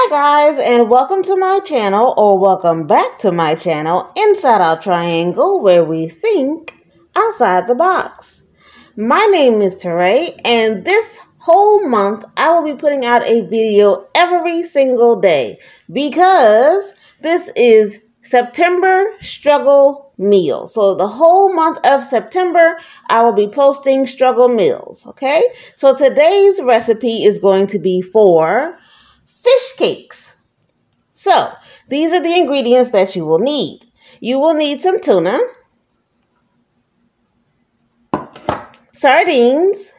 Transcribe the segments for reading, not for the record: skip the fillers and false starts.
Hi guys, and welcome to my channel, or welcome back to my channel, Inside Our Triangle, where we think outside the box. My name is Teray, and this whole month I will be putting out a video every single day because this is September struggle meal. So the whole month of September I will be posting struggle meals, okay? So today's recipe is going to be for fish cakes. So, these are the ingredients that you will need. You will need some tuna, sardines,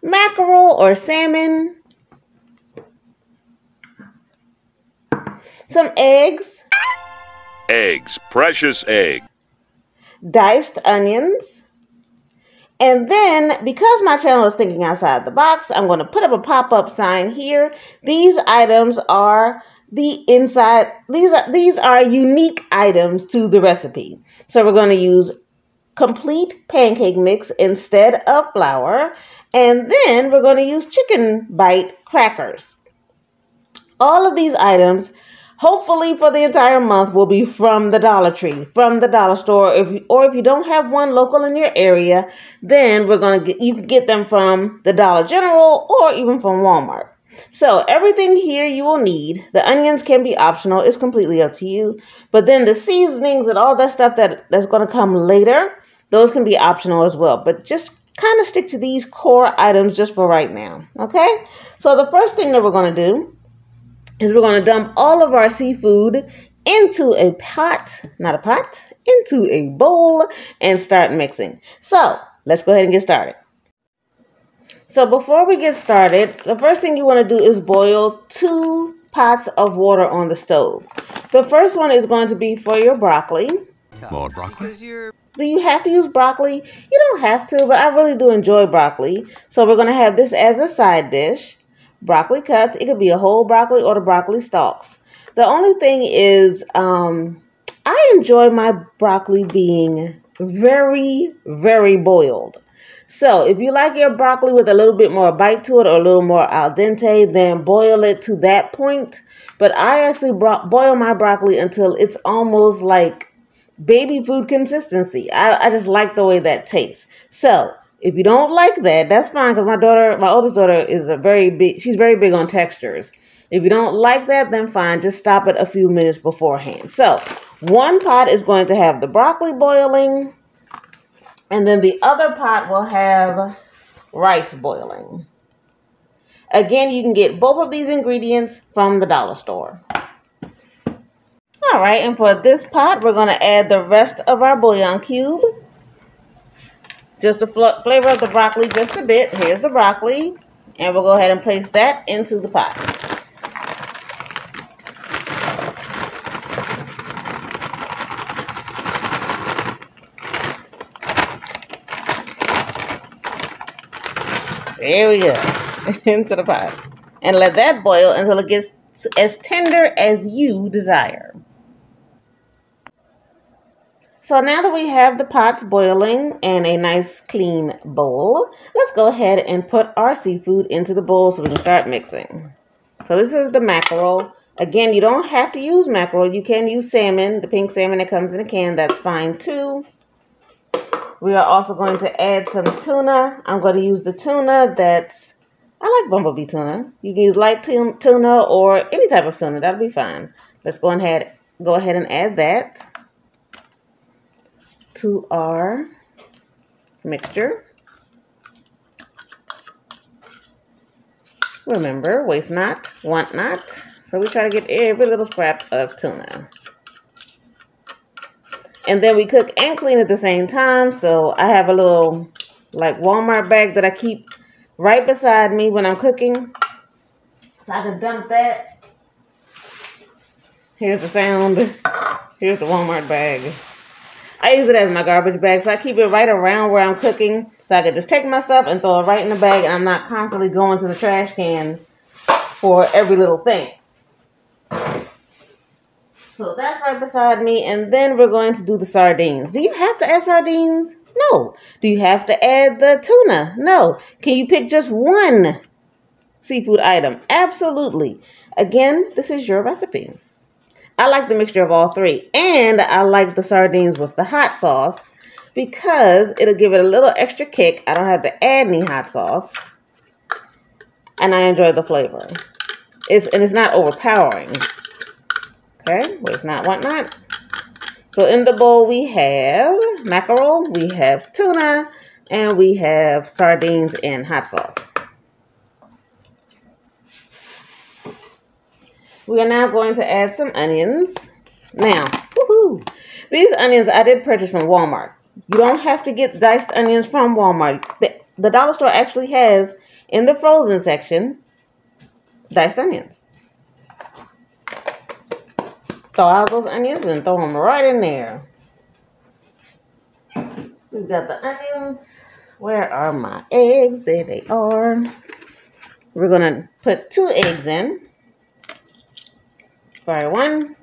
mackerel or salmon, some eggs, precious egg, diced onions, and then, because my channel is thinking outside the box, I'm going to put up a pop-up sign here. These items are these are unique items to the recipe. So we're going to use complete pancake mix instead of flour. And then we're going to use chicken bite crackers. All of these items, hopefully for the entire month, will be from the Dollar Tree, from the dollar store. If you don't have one local in your area, then you can get them from the Dollar General or even from Walmart. So everything here you will need. The onions can be optional. It's completely up to you. But then the seasonings and all that stuff that's going to come later, those can be optional as well. But just kind of stick to these core items just for right now. Okay? So the first thing that we're going to do is we're going to dump all of our seafood into a into a bowl and start mixing. So let's go ahead and get started. So before we get started, the first thing you want to do is boil 2 pots of water on the stove. The first one is going to be for your broccoli. More broccoli? Do you have to use broccoli? You don't have to, but I really do enjoy broccoli. So we're going to have this as a side dish. Broccoli cuts. It could be a whole broccoli or the broccoli stalks. The only thing is, I enjoy my broccoli being very, very boiled. So if you like your broccoli with a little bit more bite to it or a little more al dente, then boil it to that point. But I actually boil my broccoli until it's almost like baby food consistency. I just like the way that tastes. So if you don't like that, that's fine, because my oldest daughter is she's very big on textures. If you don't like that, then fine, just stop it a few minutes beforehand. So, one pot is going to have the broccoli boiling, and then the other pot will have rice boiling. Again, you can get both of these ingredients from the dollar store. Alright, and for this pot, we're going to add the rest of our bouillon cube. Just to flavor up the broccoli just a bit. Here's the broccoli. And we'll go ahead and place that into the pot. There we go. Into the pot. And let that boil until it gets as tender as you desire. So now that we have the pots boiling and a nice clean bowl, let's go ahead and put our seafood into the bowl so we can start mixing. So this is the mackerel. Again, you don't have to use mackerel. You can use salmon, the pink salmon that comes in a can. That's fine too. We are also going to add some tuna. I'm going to use the tuna I like bumblebee tuna. You can use light tuna or any type of tuna. That'll be fine. Let's go ahead and add that to our mixture. Remember, waste not, want not. So we try to get every little scrap of tuna. And then we cook and clean at the same time. So I have a little like Walmart bag that I keep right beside me when I'm cooking. So I can dump that. Here's the sound. Here's the Walmart bag. I use it as my garbage bag, so I keep it right around where I'm cooking, so I can just take my stuff and throw it right in the bag, and I'm not constantly going to the trash can for every little thing. So that's right beside me, and then we're going to do the sardines. Do you have to add sardines? No. Do you have to add the tuna? No. Can you pick just one seafood item. Absolutely. Again, this is your recipe. I like the mixture of all three. And I like the sardines with the hot sauce because it'll give it a little extra kick. I don't have to add any hot sauce. And I enjoy the flavor. It's not overpowering. Okay, well, it's not whatnot. So in the bowl we have mackerel, we have tuna, and we have sardines in hot sauce. We are now going to add some onions. Now, woohoo! These onions I did purchase from Walmart. You don't have to get diced onions from Walmart. The dollar store actually has, in the frozen section, diced onions. Throw out those onions and throw them right in there. We've got the onions. Where are my eggs? There they are. We're going to put 2 eggs in. Fire 1.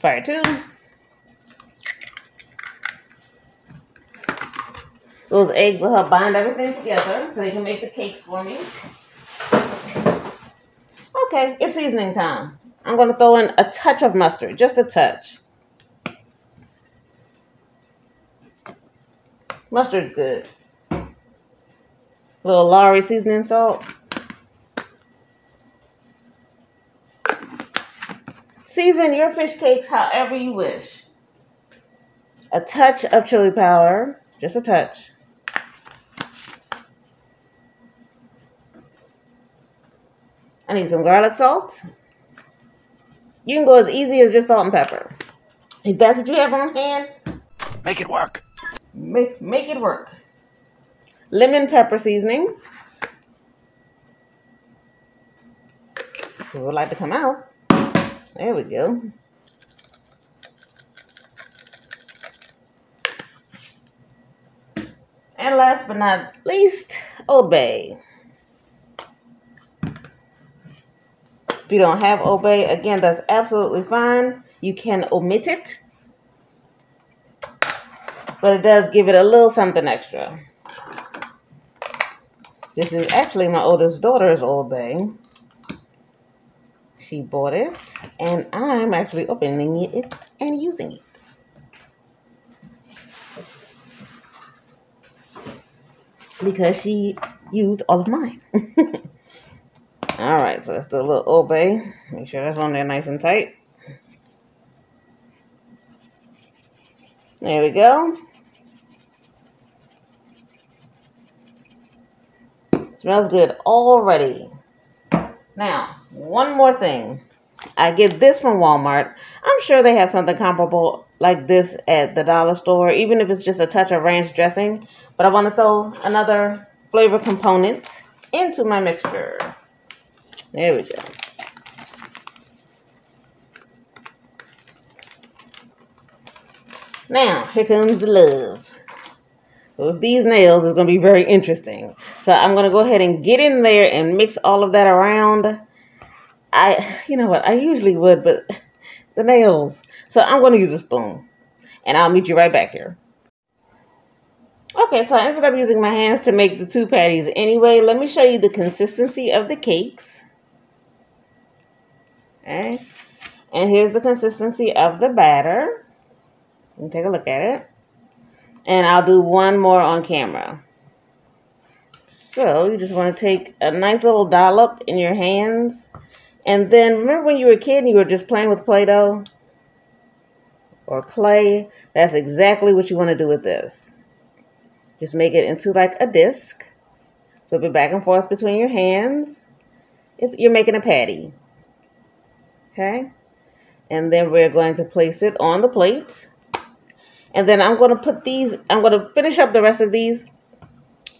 Fire 2. Those eggs will help bind everything together so they can make the cakes for me. Okay, it's seasoning time. I'm going to throw in a touch of mustard, just a touch. Mustard's good. A little Lowry seasoning salt. Season your fish cakes however you wish. A touch of chili powder, just a touch. I need some garlic salt. You can go as easy as just salt and pepper. If that's what you have on hand, make it work. Make it work. Lemon pepper seasoning. If it would like to come out. There we go. And last but not least, Old Bay. If you don't have Old Bay, again, that's absolutely fine. You can omit it. But it does give it a little something extra. This is actually my oldest daughter's Old Bay. She bought it, and I'm actually opening it and using it. Because she used all of mine. Alright, so let's do a little Old Bay. Make sure that's on there nice and tight. There we go. Smells good already. Now, one more thing. I get this from Walmart. I'm sure they have something comparable like this at the dollar store, even if it's just a touch of ranch dressing. But I want to throw another flavor component into my mixture. There we go. Now, here comes the love. With these nails, it's going to be very interesting. So I'm going to go ahead and get in there and mix all of that around. You know what, I usually would, but the nails. So I'm going to use a spoon. And I'll meet you right back here. Okay, so I ended up using my hands to make the 2 patties anyway. Let me show you the consistency of the cakes. Okay. And here's the consistency of the batter. You can take a look at it. And I'll do one more on camera. So you just want to take a nice little dollop in your hands. And then remember when you were a kid and you were just playing with Play-Doh? Or clay? That's exactly what you want to do with this. Just make it into like a disc. Flip it back and forth between your hands. You're making a patty. Okay? And then we're going to place it on the plate. And then I'm going to finish up the rest of these.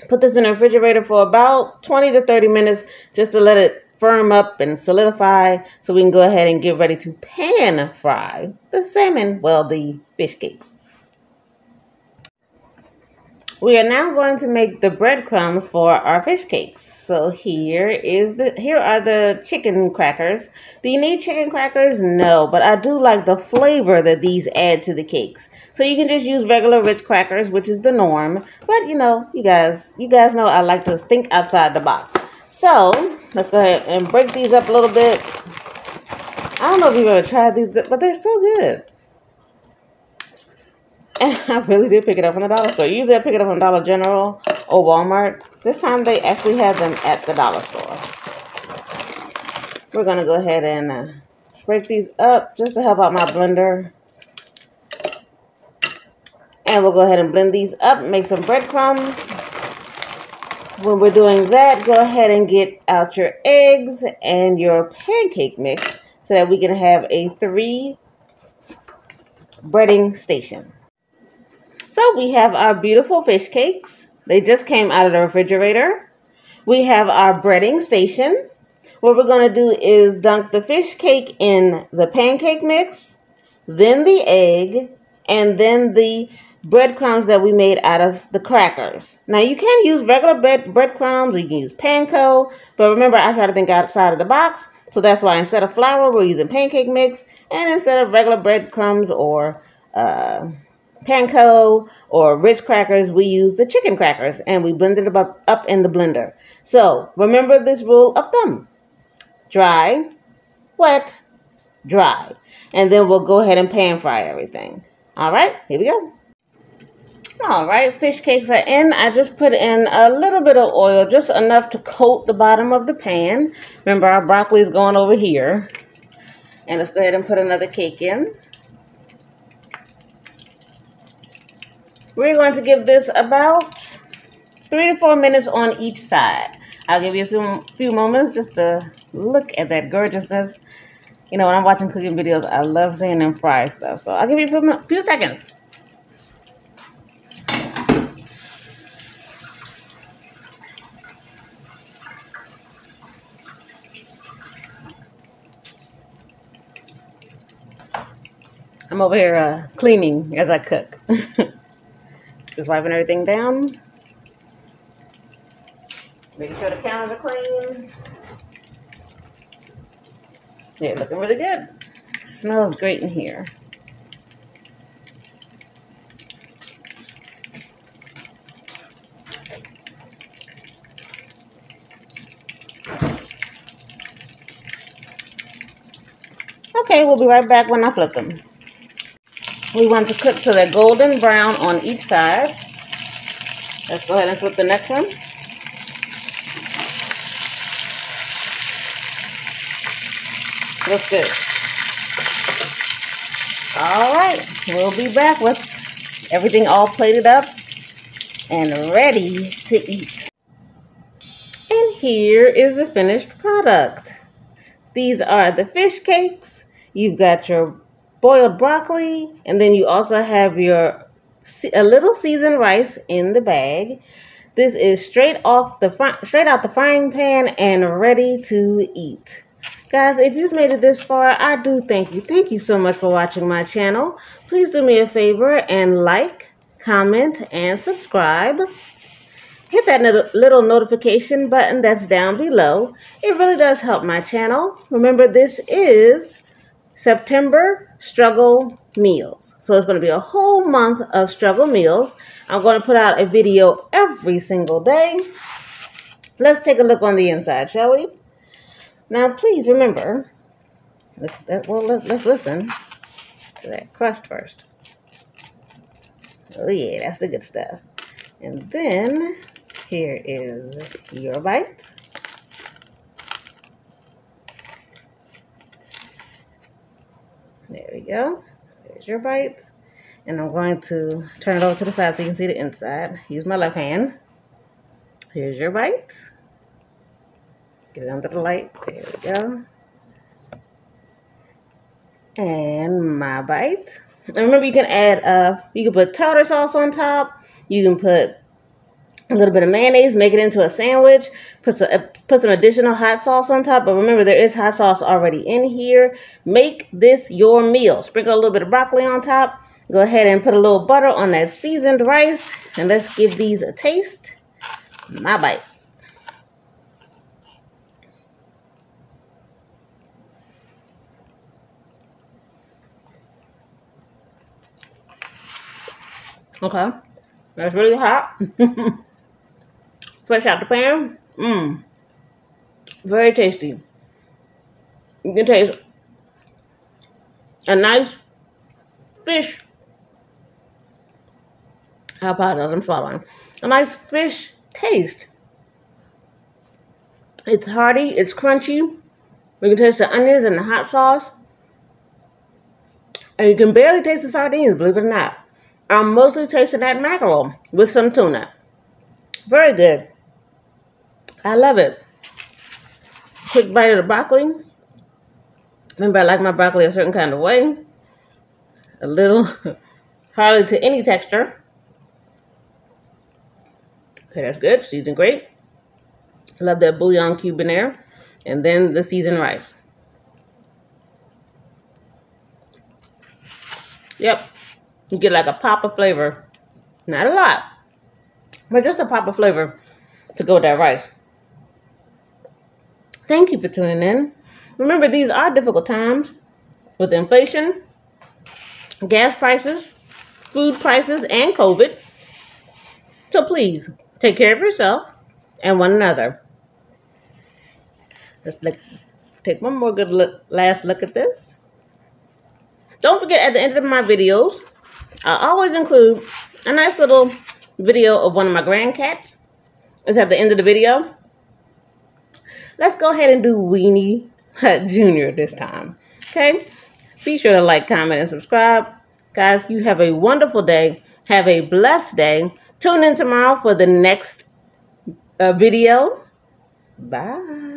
Put this in the refrigerator for about 20 to 30 minutes just to let it firm up and solidify so we can go ahead and get ready to pan fry the salmon, the fish cakes. We are now going to make the breadcrumbs for our fish cakes. So here are the chicken crackers. Do you need chicken crackers? No, but I do like the flavor that these add to the cakes. So you can just use regular Ritz crackers, which is the norm. But you know, you guys know I like to think outside the box. So let's go ahead and break these up a little bit. I don't know if you've ever tried these, but they're so good. And I really did pick it up from the dollar store. Usually I pick it up from Dollar General or Walmart. This time they actually have them at the dollar store. We're going to go ahead and break these up just to help out my blender. And we'll go ahead and blend these up, make some breadcrumbs. When we're doing that, go ahead and get out your eggs and your pancake mix so that we can have a 3 breading station. So we have our beautiful fish cakes. They just came out of the refrigerator. We have our breading station. What we're going to do is dunk the fish cake in the pancake mix, then the egg, and then the breadcrumbs that we made out of the crackers. Now you can use regular breadcrumbs, or you can use panko, but remember I try to think outside of the box, so that's why instead of flour we're using pancake mix, and instead of regular breadcrumbs or panko or Ritz crackers, we use the chicken crackers, and we blended them up in the blender. So remember this rule of thumb: dry, wet, dry. And then we'll go ahead and pan fry everything. All right, here we go. All right, fish cakes are in. I just put in a little bit of oil, just enough to coat the bottom of the pan. Remember, our broccoli is going over here. And let's go ahead and put another cake in. We're going to give this about 3 to 4 minutes on each side. I'll give you a few moments just to look at that gorgeousness. You know, when I'm watching cooking videos, I love seeing them fry stuff. So I'll give you a few seconds. I'm over here cleaning as I cook. Just wiping everything down. Making sure the counters are clean. Yeah, looking really good. Smells great in here. Okay, we'll be right back when I flip them. We want to cook till they're golden brown on each side. Let's go ahead and flip the next one. Looks good. All right, we'll be back with everything all plated up and ready to eat. And here is the finished product. These are the fish cakes. You've got your boiled broccoli, and then you also have a little seasoned rice in the bag. This is straight out the frying pan and ready to eat. Guys, if you've made it this far, I do thank you. Thank you so much for watching my channel. Please do me a favor and like, comment, and subscribe. Hit that little notification button that's down below. It really does help my channel. Remember, this is September Struggle Meals. So it's going to be a whole month of struggle meals. I'm going to put out a video every single day. Let's take a look on the inside, shall we? Now, please remember, let's listen to that crust first. Oh yeah, that's the good stuff. And then here is your bite. There we go. There's your bite. And I'm going to turn it over to the side so you can see the inside. Use my left hand. Here's your bite. Get it under the light. There we go. And my bite. And remember, you can add, you can put tartar sauce on top. You can put a little bit of mayonnaise, make it into a sandwich. Put some additional hot sauce on top. But remember, there is hot sauce already in here. Make this your meal. Sprinkle a little bit of broccoli on top. Go ahead and put a little butter on that seasoned rice. And let's give these a taste. My bite. Okay. That's really hot. Fresh out the pan. Mmm. Very tasty. You can taste a nice fish. I apologize, I'm swallowing. A nice fish taste. It's hearty, it's crunchy. You can taste the onions and the hot sauce. And you can barely taste the sardines, believe it or not. I'm mostly tasting that mackerel with some tuna. Very good. I love it. Quick bite of the broccoli. Remember, I like my broccoli a certain kind of way. A little, hardly to any texture. Okay, that's good. Seasoned great. Love that bouillon cube in there. And then the seasoned rice. Yep. You get like a pop of flavor. Not a lot, but just a pop of flavor to go with that rice. Thank you for tuning in. Remember, these are difficult times with inflation, gas prices, food prices, and COVID. So please, take care of yourself and one another. Let's take one more good last look at this. Don't forget, at the end of my videos, I always include a nice little video of one of my grandcats. It's at the end of the video. Let's go ahead and do Weenie Jr. this time. Okay? Be sure to like, comment, and subscribe. Guys, you have a wonderful day. Have a blessed day. Tune in tomorrow for the next video. Bye.